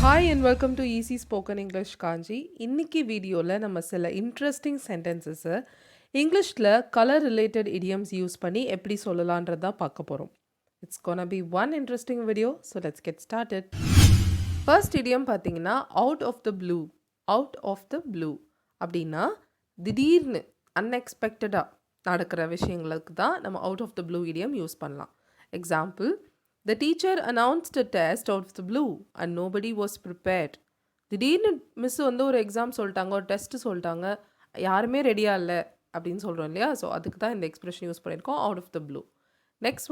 Hi and welcome to easy spoken English Kanchi. இன்னைக்கு வீடியோவில் நம்ம சில இன்ட்ரெஸ்டிங் சென்டென்சஸை இங்கிலீஷில் கலர் ரிலேட்டட் இடியம்ஸ் யூஸ் பண்ணி எப்படி சொல்லலான்றதா பார்க்க போகிறோம். It's gonna be one interesting video. So let's get started. First idiom பார்த்தீங்கன்னா out of the blue. Out of the blue அப்படின்னா திடீர்னு அன்எக்ஸ்பெக்டடாக நடக்கிற விஷயங்களுக்கு தான் நம்ம out of the blue idiom use பண்ணலாம். Example, The teacher announced a test out of the blue and nobody was prepared. திடீர்னு மிஸ் வந்து ஒரு எக்ஸாம் சொல்லிட்டாங்க, ஒரு டெஸ்ட் சொல்லிட்டாங்க, யாருமே ரெடியாக இல்லை அப்படின்னு சொல்கிறோம் இல்லையா? ஸோ அதுக்கு தான் இந்த எக்ஸ்பிரஷன் யூஸ் பண்ணியிருக்கோம், out of the blue. Next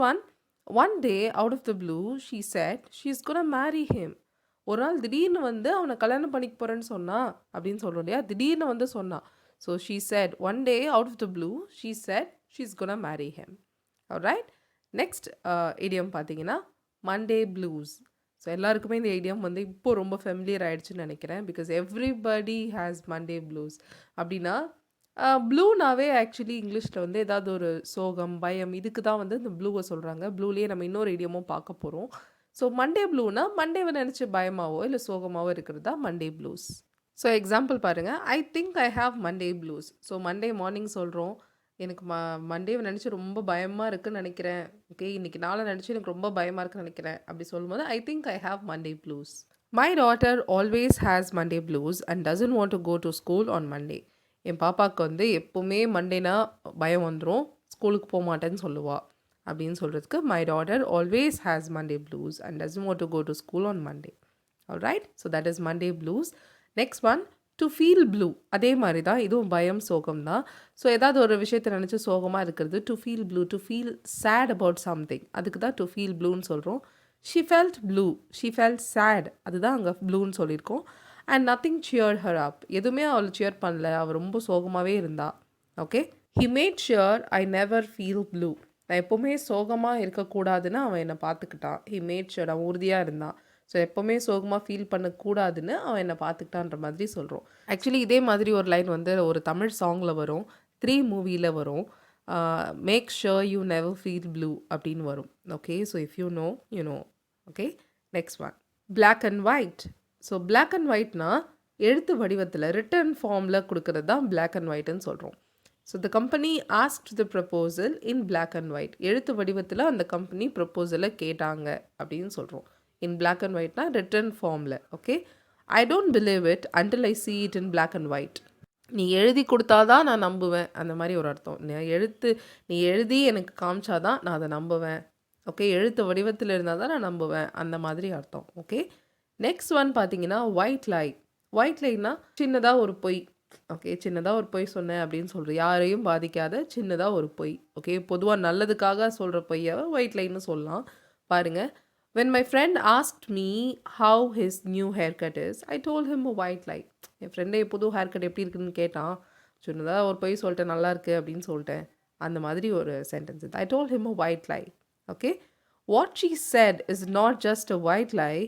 one day out of the blue she said she is gonna marry him. ஒரு நாள் திடீர்னு வந்து அவனை கல்யாணம் பண்ணிக்க போகிறேன்னு சொன்னா அப்படின்னு சொல்கிறோம் இல்லையா? திடீர்னு வந்து சொன்னா. So she said one day out of the blue she said she is gonna marry him. Alright. Next idiom பார்த்தீங்கன்னா மண்டே ப்ளூஸ். ஸோ எல்லாருக்குமே இந்த இடியம் வந்து இப்போ ரொம்ப ஃபெமிலியர் ஆகிடுச்சுன்னு நினைக்கிறேன். Because everybody has Monday blues. அப்படின்னா ப்ளூனாவே ஆக்சுவலி இங்கிலீஷில் வந்து ஏதாவது ஒரு சோகம், பயம், இதுக்கு தான் வந்து இந்த ப்ளூவை சொல்கிறாங்க. ப்ளூலேயே நம்ம இன்னொரு இடியமும் பார்க்க போகிறோம். ஸோ மண்டே ப்ளூனா மண்டேவை நினச்சி பயமாவோ இல்லை சோகமாவோ இருக்கிறது தான் மண்டே ப்ளூஸ். ஸோ எக்ஸாம்பிள் பாருங்கள், ஐ think I have Monday blues. So Monday morning சொல்கிறோம், எனக்கு மண்டேவை நினச்சி ரொம்ப பயமாக இருக்குன்னு நினைக்கிறேன். ஓகே, இன்றைக்கி நாளை நினச்சி எனக்கு ரொம்ப பயமாக இருக்குன்னு நினைக்கிறேன் அப்படி சொல்லும்போது I think I have Monday blues. My daughter always has Monday blues and doesn't want to go to school on Monday. என் பாப்பாவுக்கு வந்து எப்போவுமே மண்டேனா பயம் வந்துடும், ஸ்கூலுக்கு போக மாட்டேன்னு சொல்லுவாள் அப்படின்னு சொல்கிறதுக்கு my daughter always has Monday blues and doesn't want to go to school on Monday. Alright. So that is Monday blues. Next to feel blue. அதே மாதிரி தான் இதுவும் பயம், சோகம் தான். ஸோ ஏதாவது ஒரு விஷயத்தை நினச்சி சோகமாக இருக்கிறது to feel blue. To feel sad about something, அதுக்கு தான் டு ஃபீல் ப்ளூன்னு சொல்கிறோம். She felt blue, she felt sad, அதுதான் அங்கே ப்ளூன்னு சொல்லியிருக்கோம். And nothing cheer her up, எதுவுமே அவள் சியர் பண்ணல, அவள் ரொம்ப சோகமாகவே இருந்தா. Okay. He made sure I never feel blue. நான் எப்போவுமே சோகமாக இருக்கக்கூடாதுன்னு அவன் என்னை பார்த்துக்கிட்டான். ஹி மேட் ஷியர், அவன் உறுதியாக இருந்தான். ஸோ எப்போவுமே சோகமாக ஃபீல் பண்ணக்கூடாதுன்னு அவன் என்னை பார்த்துக்கிட்டான்ற மாதிரி சொல்கிறோம். ஆக்சுவலி இதே மாதிரி ஒரு லைன் வந்து ஒரு தமிழ் சாங்கில் வரும், 3 மூவியில் வரும். Make sure you never feel blue அப்படின்னு வரும். Okay, so if you know you know. Okay. Next black and white. So black and ஒயிட்னா எழுத்து வடிவத்தில் ரிட்டன் ஃபார்மில் கொடுக்கறது தான் பிளாக் அண்ட் ஒயிட்னு சொல்கிறோம். So the company asked the proposal in black and white. எழுத்து வடிவத்தில் அந்த கம்பெனி ப்ரப்போசலை கேட்டாங்க அப்படின்னு சொல்கிறோம். இன் பிளாக் அண்ட் ஒயிட்னா ரிட்டன் ஃபார்மில். Okay. I don't believe it until I see it in black and white. நீ எழுதி கொடுத்தாதான் நான் நம்புவேன், அந்த மாதிரி ஒரு அர்த்தம். நீ எழுதி எனக்கு காமிச்சாதான் நான் அதை நம்புவேன். ஓகே, எழுத்து வடிவத்தில் இருந்தால் தான் நான் நம்புவேன், அந்த மாதிரி அர்த்தம். ஓகே. நெக்ஸ்ட் பார்த்தீங்கன்னா ஒயிட் லை. ஒயிட் லைன்னா சின்னதாக ஒரு பொய். ஓகே, சின்னதாக ஒரு பொய் சொன்னேன் அப்படின்னு சொல்கிறேன், யாரையும் பாதிக்காத சின்னதாக ஒரு பொய். ஓகே, பொதுவாக நல்லதுக்காக சொல்கிற பொய்யை ஒயிட் லைன்னு சொல்லலாம். பாருங்கள், when my friend asked me how his new haircut is, I told him a white lie. என் ஃப்ரெண்டை புது ஹேர் கட் எப்படி இருக்குன்னு கேட்டான், சின்னதாக ஒரு பொய் சொல்லிட்டேன், நல்லா இருக்குது அப்படின்னு சொல்லிட்டேன். அந்த மாதிரி ஒரு சென்டென்ஸ் இது. I told him a white lie. Okay. What she said is not just a white lie,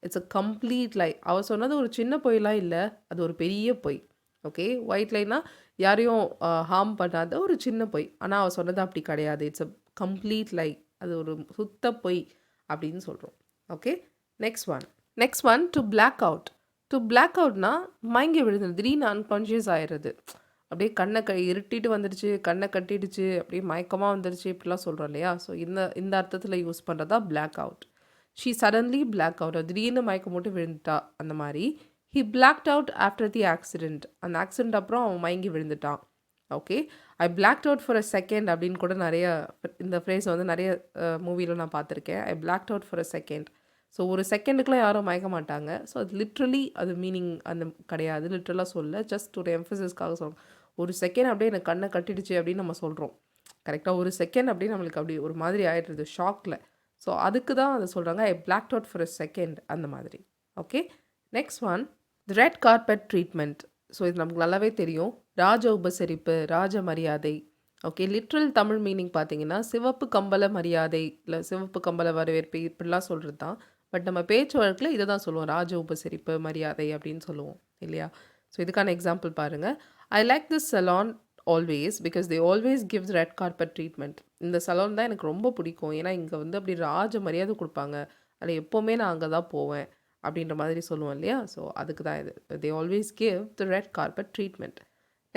it's a complete lie. அவள் சொன்னது ஒரு சின்ன பொய்லாம் இல்லை, அது ஒரு பெரிய பொய். ஓகே, ஒயிட் லைனா யாரையும் ஹார்ம் பண்ணாத ஒரு சின்ன பொய். ஆனால் அவள் சொன்னது அப்படி கிடையாது, இட்ஸ் அ கம்ப்ளீட் லை, அது ஒரு சுத்த பொய் அப்படின்னு சொல்கிறோம். Okay. Next one to black out. To black அவுட்னா மயங்கி விழுது, திடீர்னு அன்கான்ஷியஸ் ஆயிடுறது. அப்படியே கண்ணை இருட்டிட்டு வந்துடுச்சு, கண்ணை கட்டிடுச்சு, அப்படியே மயக்கமாக வந்துடுச்சு, இப்படிலாம் சொல்கிறோம் இல்லையா? ஸோ இந்த அர்த்தத்தில் யூஸ் பண்ணுறதா black out. She suddenly black out, திடீர்னு மயக்கம் போட்டு விழுந்துட்டா, அந்த மாதிரி. He blacked out after the accident, அந்த ஆக்சிடெண்ட் அப்புறம் அவன் மயங்கி விழுந்துட்டான். Okay. I blacked out for a second அப்படின்னு கூட நிறைய இந்த ஃப்ரேஸ் வந்து நிறைய மூவியில் நான் பார்த்துருக்கேன். I blacked out for a second. So ஒரு செகண்டுக்குலாம் யாரும் மயக்க மாட்டாங்க. ஸோ அது லிட்ரலி அது மீனிங் அந்த கிடையாது, லிட்ரலாக சொல்ல, ஜஸ்ட் ஒரு எம்ஃபசிஸ்க்காக சொல்கிறோம். ஒரு செகண்ட் அப்படியே எனக்கு கண்ணை கட்டிடுச்சு அப்படின்னு நம்ம சொல்கிறோம். கரெக்டாக ஒரு செகண்ட் அப்படியே நம்மளுக்கு அப்படி ஒரு மாதிரி ஆகிடுறது ஷாக்கில். ஸோ அதுக்கு தான் அதை சொல்கிறாங்க, I blacked out for a second, அந்த மாதிரி. Okay. Next the red carpet treatment. So இது நமக்கு நல்லாவே தெரியும், ராஜ உபசரிப்பு, ராஜ மரியாதை. ஓகே, லிட்ரல் தமிழ் மீனிங் பார்த்தீங்கன்னா சிவப்பு கம்பள மரியாதை, இல்லை சிவப்பு கம்பள வரவேற்பு, இப்படிலாம் சொல்கிறது தான். பட் நம்ம பேச்சு வழக்கில் இதை தான் சொல்லுவோம், ராஜ உபசரிப்பு, மரியாதை அப்படின்னு சொல்லுவோம் இல்லையா? ஸோ இதுக்கான எக்ஸாம்பிள் பாருங்கள். I like this salon always because they always gives red carpet treatment. இந்த சலான் தான் எனக்கு ரொம்ப பிடிக்கும், ஏன்னா இங்கே வந்து அப்படி ராஜ மரியாதை கொடுப்பாங்க, அதில் எப்போவுமே நான் அங்கே தான் போவேன் அப்படின்ற மாதிரி சொல்லுவோம் இல்லையா? ஸோ அதுக்கு தான் இது. They always give the red carpet treatment.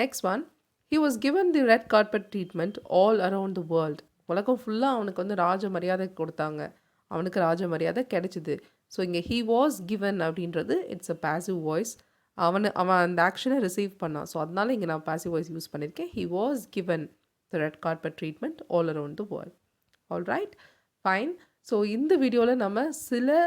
Next one, he was given the red carpet treatment all around the world. உலகம் ஃபுல்லாக அவனுக்கு வந்து ராஜ மரியாதை கொடுத்தாங்க. அவனுக்கு ராஜ மரியாதை கிடைச்சிது. ஸோ இங்கே ஹி வாஸ் கிவன் அப்படின்றது இட்ஸ் அ பாசிவ் வாய்ஸ். அவன் அந்த ஆக்ஷனை ரிசீவ் பண்ணான். ஸோ அதனால இங்கே நான் பாசிவ் வாய்ஸ் யூஸ் பண்ணியிருக்கேன். He was given the red carpet treatment all around the world. All right, fine. So இந்த வீடியோவில் நம்ம சில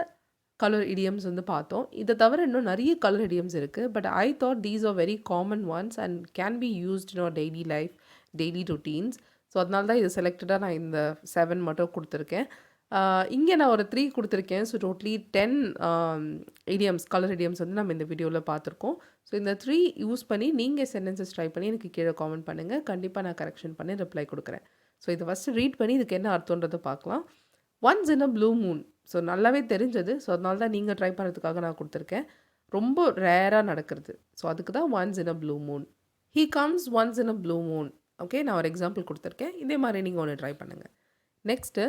கலர் இடியம்ஸ் வந்து பார்த்தோம். இதை தவிர இன்னும் நிறைய கலர் இடியம்ஸ் இருக்குது. But I thought these are very common ones and can be used in our daily life, daily routines. So அதனால தான் இது செலக்டடாக நான் இந்த 7 மட்டும் கொடுத்துருக்கேன். இங்கே நான் ஒரு 3 கொடுத்துருக்கேன். So totally 10 idioms, colour idioms வந்து நம்ம இந்த வீடியோவில் பார்த்துருக்கோம். ஸோ இந்த 3 யூஸ் பண்ணி நீங்கள் சென்டென்சஸ் ட்ரை பண்ணி எனக்கு கீழே காமெண்ட் பண்ணுங்கள். கண்டிப்பாக நான் கரெக்ஷன் பண்ணி ரிப்ளை கொடுக்குறேன். ஸோ இதை ஃபஸ்ட்டு ரீட் பண்ணி இதுக்கு என்ன அர்த்தன்றதை பார்க்கலாம். Once in a blue Moon. So நல்லாவே தெரிஞ்சது. ஸோ அதனால தான் நீங்கள் ட்ரை பண்ணுறதுக்காக நான் கொடுத்துருக்கேன். ரொம்ப ரேராக நடக்கிறது. ஸோ அதுக்கு தான் once in a blue Moon. He comes once in a blue Moon. Okay, நான் ஒரு எக்ஸாம்பிள் கொடுத்துருக்கேன். இதே மாதிரி நீங்கள் ஒன்று ட்ரை பண்ணுங்கள். Next,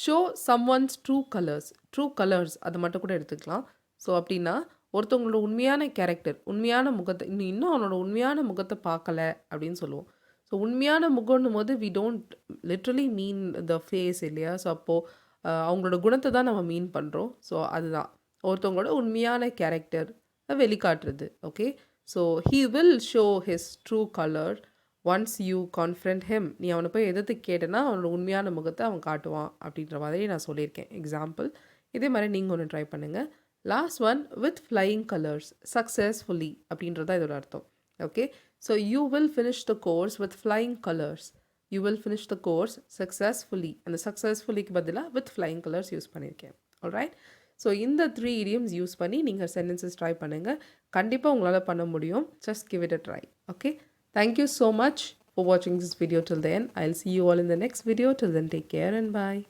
show someone's true colours. True colours அது மட்டும் கூட எடுத்துக்கலாம். ஸோ அப்படின்னா ஒருத்தவங்களோட உண்மையான கேரக்டர், உண்மையான முகத்தை, இன்னும் அவனோட உண்மையான முகத்தை பார்க்கல அப்படின்னு சொல்லுவோம். ஸோ உண்மையான முகம்னும் போது we don't literally mean the face இல்லையா? ஸோ அப்போது அவங்களோட குணத்தை தான் நம்ம மீன் பண்ணுறோம். ஸோ அதுதான் ஒருத்தவங்களோட உண்மையான கேரக்டர் வெளிக்காட்டுறது. Okay, so he will show his true colour once you confident him. நீ அவனை போய் எதிர்த்து கேட்டேன்னா அவனோட உண்மையான முகத்தை அவன் காட்டுவான் அப்படின்ற மாதிரி நான் சொல்லியிருக்கேன் எக்ஸாம்பிள். இதே மாதிரி நீங்கள் ஒன்று ட்ரை பண்ணுங்கள். Last one, with flying colours successfully அப்படின்றதான் இதோட அர்த்தம். Okay, so you will finish the course with flying colours. You will finish the course successfully. அந்த சக்ஸஸ்ஃபுல்லிக்கு பதிலாக வித் ஃப்ளையிங் கலர்ஸ் யூஸ் பண்ணியிருக்கேன். ஆல்ரைட், ஸோ இந்த 3 idioms யூஸ் பண்ணி நீங்கள் சென்டென்சஸ் ட்ரை பண்ணுங்கள். கண்டிப்பாக உங்களால் பண்ண முடியும். Just give it a try. Okay, thank you so much for watching this video till then. I'll see you all in the next video. Till then, take care and bye.